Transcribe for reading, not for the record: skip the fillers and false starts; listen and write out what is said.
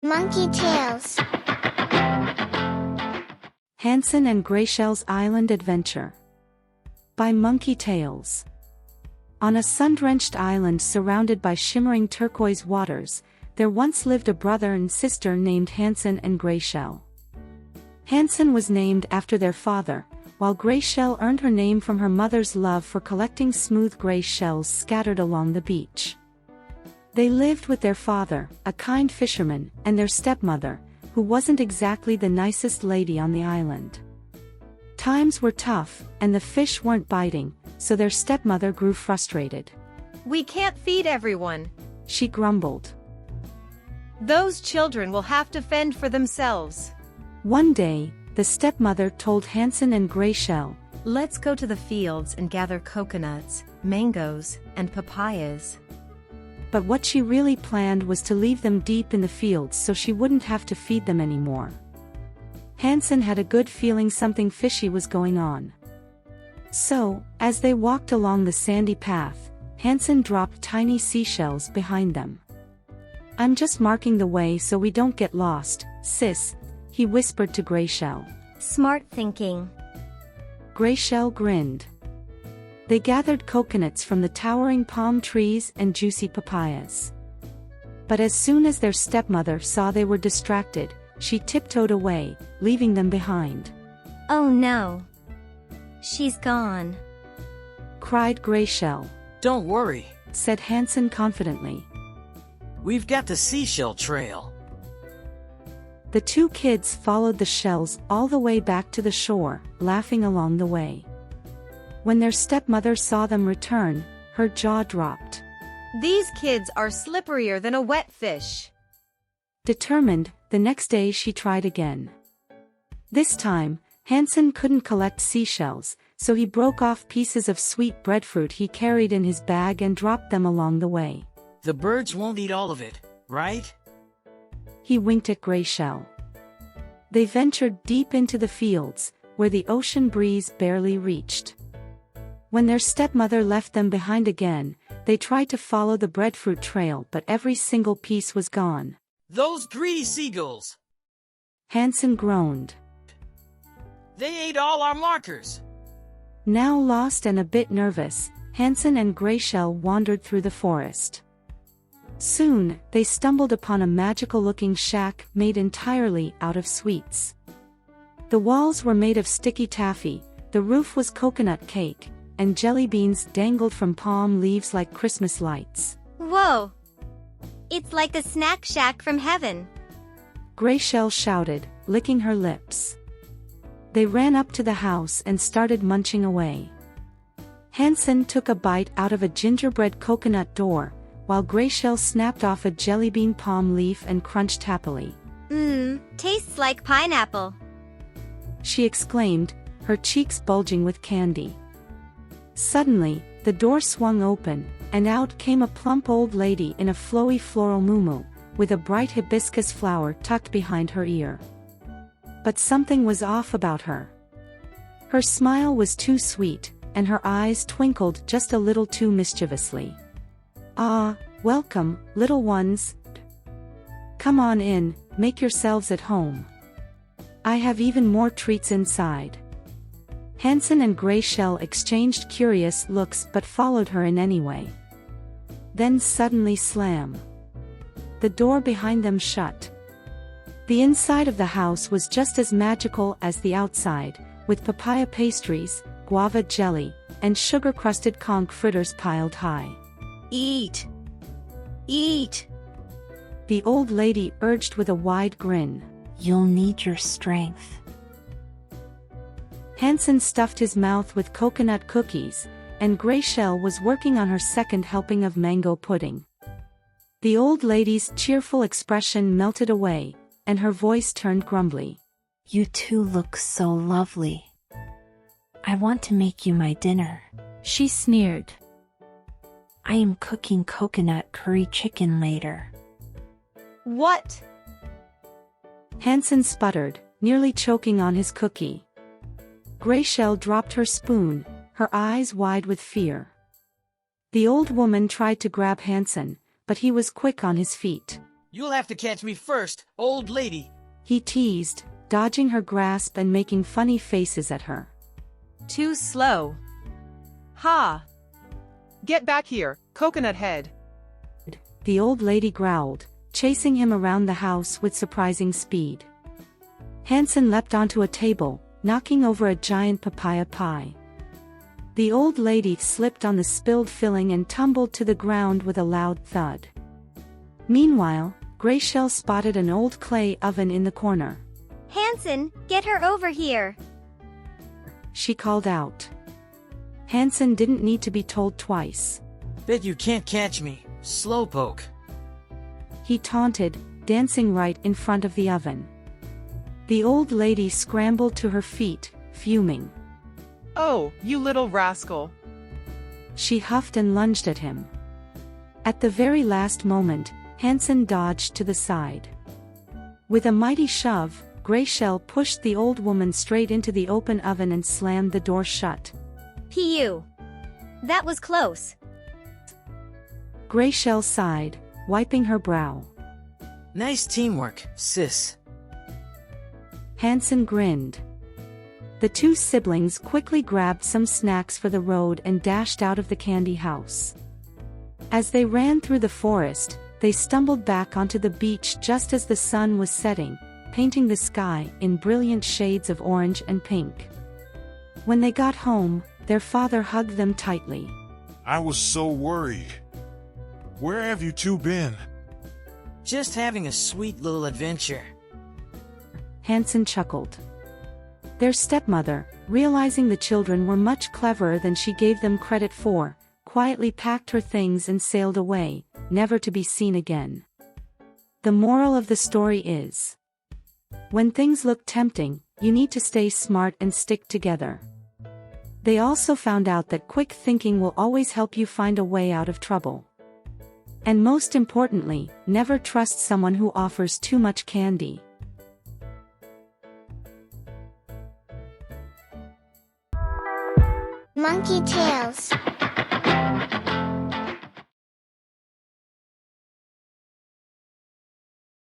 Monkey Tales. Hanson and Grayshell's Island Adventure by Monkey Tales. On a sun-drenched island surrounded by shimmering turquoise waters, there once lived a brother and sister named Hanson and Grayshell. Hanson was named after their father, while Grayshell earned her name from her mother's love for collecting smooth gray shells scattered along the beach. They lived with their father, a kind fisherman, and their stepmother, who wasn't exactly the nicest lady on the island. Times were tough, and the fish weren't biting, so their stepmother grew frustrated. "We can't feed everyone," she grumbled. "Those children will have to fend for themselves." One day, the stepmother told Hanson and Grayshell, "Let's go to the fields and gather coconuts, mangoes, and papayas." But what she really planned was to leave them deep in the fields so she wouldn't have to feed them anymore. Hanson had a good feeling something fishy was going on. So, as they walked along the sandy path, Hanson dropped tiny seashells behind them. "I'm just marking the way so we don't get lost, sis," he whispered to Grayshell. Smart thinking. Grayshell grinned. They gathered coconuts from the towering palm trees and juicy papayas. But as soon as their stepmother saw they were distracted, she tiptoed away, leaving them behind. "Oh no. She's gone," cried Grayshell. "Don't worry," said Hanson confidently. "We've got the seashell trail." The two kids followed the shells all the way back to the shore, laughing along the way. When their stepmother saw them return, her jaw dropped. "These kids are slipperier than a wet fish." Determined, the next day she tried again. This time, Hanson couldn't collect seashells, so he broke off pieces of sweet breadfruit he carried in his bag and dropped them along the way. "The birds won't eat all of it, right?" He winked at Grayshell. They ventured deep into the fields, where the ocean breeze barely reached. When their stepmother left them behind again, they tried to follow the breadfruit trail, but every single piece was gone. "Those greedy seagulls! Hanson groaned. They ate all our markers!" Now lost and a bit nervous, Hanson and Grayshell wandered through the forest. Soon, they stumbled upon a magical-looking shack made entirely out of sweets. The walls were made of sticky taffy, the roof was coconut cake, and jelly beans dangled from palm leaves like Christmas lights. "Whoa! It's like a snack shack from heaven," Grayshell shouted, licking her lips. They ran up to the house and started munching away. Hanson took a bite out of a gingerbread coconut door, while Grayshell snapped off a jelly bean palm leaf and crunched happily. Tastes like pineapple," she exclaimed, her cheeks bulging with candy. Suddenly, the door swung open, and out came a plump old lady in a flowy floral muumuu, with a bright hibiscus flower tucked behind her ear. But something was off about her. Her smile was too sweet, and her eyes twinkled just a little too mischievously. "Ah, welcome, little ones. Come on in, make yourselves at home. I have even more treats inside." Hanson and Grayshell exchanged curious looks but followed her in anyway. Then suddenly slam. The door behind them shut. The inside of the house was just as magical as the outside, with papaya pastries, guava jelly, and sugar-crusted conch fritters piled high. "Eat! Eat!" the old lady urged with a wide grin. "You'll need your strength." Hanson stuffed his mouth with coconut cookies, and Grayshell was working on her second helping of mango pudding. The old lady's cheerful expression melted away, and her voice turned grumbly. "You two look so lovely. I want to make you my dinner," she sneered. "I am cooking coconut curry chicken later." "What?" Hanson sputtered, nearly choking on his cookie. Grayshell dropped her spoon, her eyes wide with fear. The old woman tried to grab Hanson, but he was quick on his feet. You'll have to catch me first, old lady. He teased, dodging her grasp and making funny faces at her. Too slow. Ha! Get back here, coconut head. The old lady growled, chasing him around the house with surprising speed. Hanson leapt onto a table, knocking over a giant papaya pie. The old lady slipped on the spilled filling and tumbled to the ground with a loud thud. Meanwhile, Grayshell spotted an old clay oven in the corner. Hanson, get her over here. She called out. Hanson didn't need to be told twice. Bet you can't catch me, slowpoke. He taunted, dancing right in front of the oven. The old lady scrambled to her feet, fuming. Oh, you little rascal. She huffed and lunged at him. At the very last moment, Hanson dodged to the side. With a mighty shove, Grayshell pushed the old woman straight into the open oven and slammed the door shut. P.U. That was close. Grayshell sighed, wiping her brow. Nice teamwork, sis. Hanson grinned. The two siblings quickly grabbed some snacks for the road and dashed out of the candy house. As they ran through the forest, they stumbled back onto the beach just as the sun was setting, painting the sky in brilliant shades of orange and pink. When they got home, their father hugged them tightly. I was so worried. Where have you two been? Just having a sweet little adventure. Hanson chuckled. Their stepmother, realizing the children were much cleverer than she gave them credit for, quietly packed her things and sailed away, never to be seen again. The moral of the story is: when things look tempting, you need to stay smart and stick together. They also found out that quick thinking will always help you find a way out of trouble. And most importantly, never trust someone who offers too much candy. Monkey Tales.